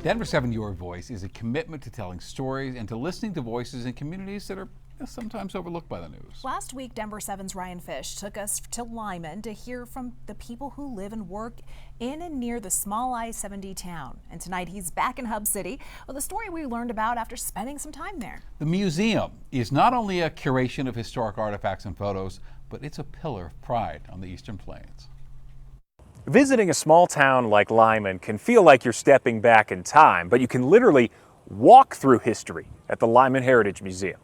Denver7 Your Voice is a commitment to telling stories and to listening to voices in communities that are sometimes overlooked by the news. Last week, Denver7's Ryan Fish took us to Limon to hear from the people who live and work in and near the small I-70 town. And tonight he's back in Hub City with a story we learned about after spending some time there. The museum is not only a curation of historic artifacts and photos, but it's a pillar of pride on the Eastern Plains. Visiting a small town like Limon can feel like you're stepping back in time, but you can literally walk through history at the Limon Heritage Museum.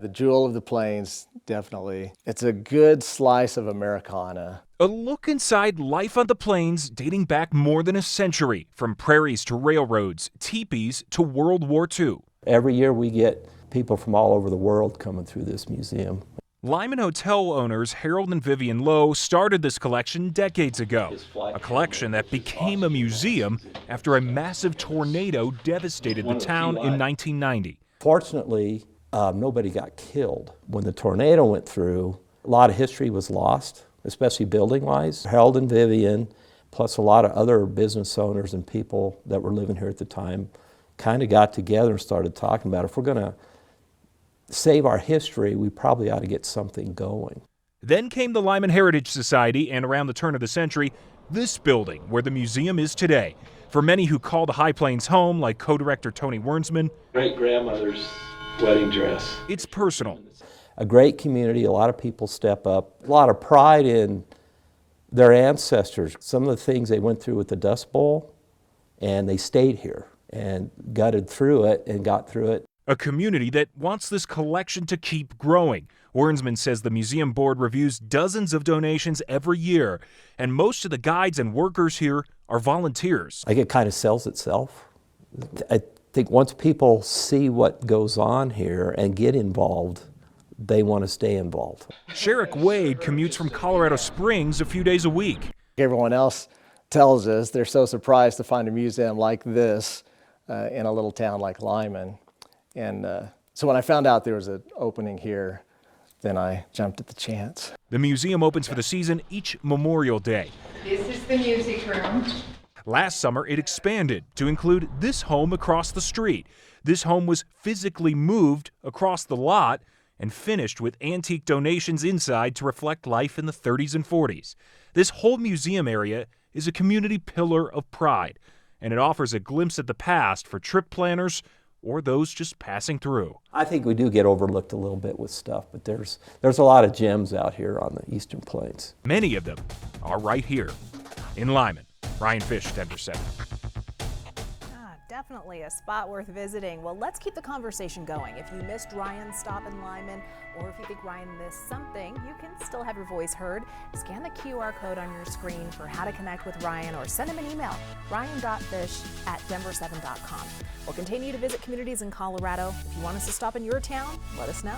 The jewel of the plains, definitely. It's a good slice of Americana. A look inside life on the plains dating back more than a century, from prairies to railroads, teepees to World War II. Every year we get people from all over the world coming through this museum. Limon Hotel owners Harold and Vivian Lowe started this collection decades ago, a collection that became a museum after a massive tornado devastated the town in 1990. Fortunately, nobody got killed. When the tornado went through, a lot of history was lost, especially building-wise. Harold and Vivian, plus a lot of other business owners and people that were living here at the time, kind of got together and started talking about if we're going to save our history, we probably ought to get something going. Then came the Limon Heritage Society, and around the turn of the century, this building where the museum is today. For many who call the High Plains home, like co-director Tony Wernsman, great-grandmother's wedding dress. It's personal. A great community, a lot of people step up, a lot of pride in their ancestors. Some of the things they went through with the Dust Bowl, and they stayed here and gutted through it and got through it. A community that wants this collection to keep growing. Wernsman says the museum board reviews dozens of donations every year, and most of the guides and workers here are volunteers. Like, it kind of sells itself. I think once people see what goes on here and get involved, they want to stay involved. Sherrick Wade commutes from Colorado Springs a few days a week. Everyone else tells us they're so surprised to find a museum like this in a little town like Limon. And so when I found out there was an opening here, then I jumped at the chance. The museum opens for the season each Memorial Day. This is the music room. Last summer, it expanded to include this home across the street. This home was physically moved across the lot and finished with antique donations inside to reflect life in the 30s and 40s. This whole museum area is a community pillar of pride, and it offers a glimpse at the past for trip planners or those just passing through. I think we do get overlooked a little bit with stuff, but there's a lot of gems out here on the Eastern Plains. Many of them are right here in Limon. Ryan Fish, Denver7. Definitely a spot worth visiting. Well, let's keep the conversation going. If you missed Ryan's stop in Limon, or if you think Ryan missed something, you can still have your voice heard. Scan the QR code on your screen for how to connect with Ryan, or send him an email, ryan.fish@denver7.com. We'll continue to visit communities in Colorado. If you want us to stop in your town, let us know.